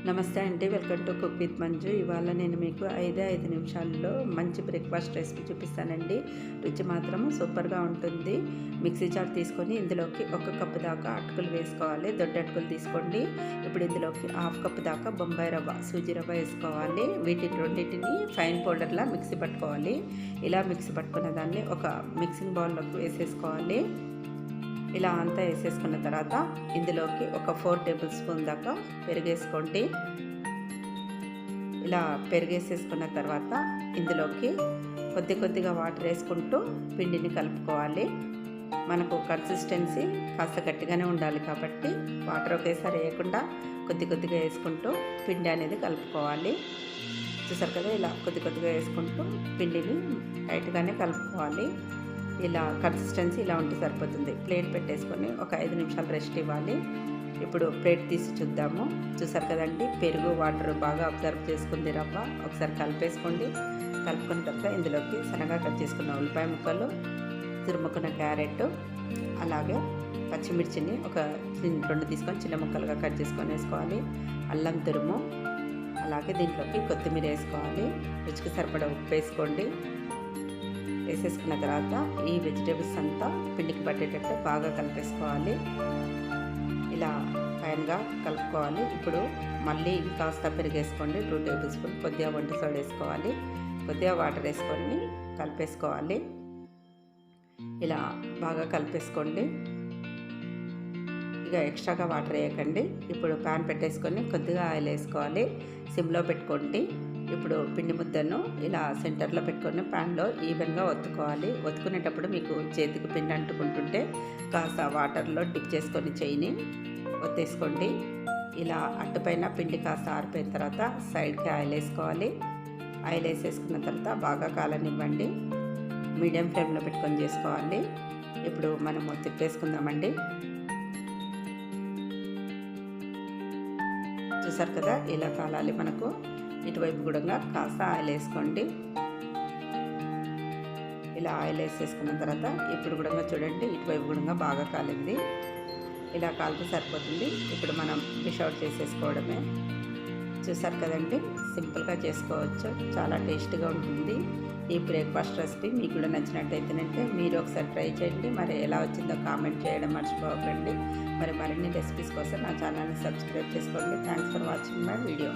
నమస్తే అండి, welcome to cook with Manju. ఇవాళ నేను మీకు 5 నిమిషాల్లో మంచి బ్రేక్ఫాస్ట్ రెసిపీ చూపిస్తానండి. రుచి మాత్రం సూపర్గా ఉంటుంది. మిక్సీ జార్ తీసుకొని ఇందులోకి 1 కప్పు దాకా అటుకులు వేసుకోవాలి. దొడ్డ అటుకులు తీసుకోండి. ఇప్పుడు ఇందులోకి 1/2 కప్పు దాకా బొంబాయి రవ్వ, సూజీ రవ్వ వేసుకోవాలి. వీటిని రెండింటిని ఫైన్ పౌడర్లా మిక్సీ పట్టుకోవాలి. ఇలా మిక్సీ పట్టుకున్న దాన్ని ఒక మిక్సింగ్ బౌల్లోకి వేసేసుకోవాలి. ఇలా అంతా వేసేసుకున్న తర్వాత ఇందులోకి ఒక 4 టేబుల్ స్పూన్ దాకా పెరుగేసుకోండి. ఇలా పెరుగేసేసుకున్న తర్వాత ఇందులోకి కొద్దిగా వాటర్ వేసుకుంటూ పిండిని కలుపుకోవాలి. మనకు కన్సిస్టెన్సీ కాస్త గట్టిగానే ఉండాలి కాబట్టి వాటర్ ఒకేసారి వేయకుండా కొద్దిగా వేసుకుంటూ పిండి అనేది కలుపుకోవాలి. చూసారు కదా, ఇలా కొద్దిగా వేసుకుంటూ పిండిని టైట్గానే కలుపుకోవాలి. ఇలా కన్సిస్టెన్సీ ఇలా ఉంటే సరిపోతుంది. ప్లేట్ పెట్టేసుకొని ఒక 5 నిమిషాలు రెస్ట్ ఇవ్వాలి. ఇప్పుడు ప్లేట్ తీసి చూద్దాము. చూసారు కదండి, పెరుగు వాటర్ బాగా అబ్జర్వ్ చేసుకుంది రవ్వ. ఒకసారి కలిపేసుకోండి. కలుపుకున్న తర్వాత ఇందులోకి సన్నగా కట్ చేసుకున్న ఉల్లిపాయ ముక్కలు, తురుముకున్న క్యారెట్, అలాగే పచ్చిమిర్చిని ఒక 2 తీసుకొని చిన్న ముక్కలుగా కట్ చేసుకొని వేసుకోవాలి. అల్లం తురుము, అలాగే దీంట్లోకి కొత్తిమీర వేసుకోవాలి. రుచికి సరిపడా ఉప్పు వేసుకోండి. వేసేసుకున్న తర్వాత ఈ వెజిటేబుల్స్ అంతా పిండికి పట్టేటట్టు బాగా కలిపేసుకోవాలి. ఇలా ఫైన్గా కలుపుకోవాలి. ఇప్పుడు మళ్ళీ కాస్త పెరిగేసుకోండి. 2 టేబుల్ స్పూన్ కొద్దిగా వంట సోడా వేసుకోవాలి. కొద్దిగా వాటర్ వేసుకొని కలిపేసుకోవాలి. ఇలా బాగా కలిపేసుకోండి. ఇక ఎక్స్ట్రాగా వాటర్ వేయకండి. ఇప్పుడు ప్యాన్ పెట్టేసుకొని కొద్దిగా ఆయిల్ వేసుకోవాలి. సిమ్లో పెట్టుకోండి. ఇప్పుడు పిండి ముద్దను ఇలా సెంటర్లో పెట్టుకొని ప్యాన్లో ఈవెన్గా ఒత్తుకోవాలి. ఒత్తుకునేటప్పుడు మీకు చేతికి పిండి అంటుకుంటుంటే కాస్త వాటర్లో డిప్ చేసుకొని చేయిని ఒత్తేసుకోండి. ఇలా అట్టుపైన పిండి కాస్త ఆరిపోయిన తర్వాత సైడ్కి ఆయిల్ వేసుకోవాలి. ఆయిల్ వేసేసుకున్న తర్వాత బాగా కాలనివ్వండి. మీడియం ఫ్లేమ్లో పెట్టుకొని చేసుకోవాలి. ఇప్పుడు మనము తిప్పేసుకుందామండి. చూసారు కదా, ఇలా కాలాలి మనకు. ఇటువైపు కూడా కాస్త ఆయిల్ వేసుకోండి. ఇలా ఆయిల్ వేసేసుకున్న తర్వాత ఇప్పుడు కూడా చూడండి, ఇటువైపు కూడా బాగా కాలింది. ఇలా కాలితే సరిపోతుంది. ఇప్పుడు మనం డిష్ అవుట్ చేసేసుకోవడమే. చూసారు కదండి, సింపుల్గా చేసుకోవచ్చు. చాలా టేస్ట్గా ఉంటుంది. ఈ బ్రేక్ఫాస్ట్ రెసిపీ మీకు కూడా నచ్చినట్టయితేనంటే మీరు ఒకసారి ట్రై చేయండి. మరి ఎలా వచ్చిందో కామెంట్ చేయడం మర్చిపోకండి. మరి మరిన్ని రెసిపీస్ కోసం నా ఛానల్ని సబ్స్క్రైబ్ చేసుకోండి. Thanks for watching my video.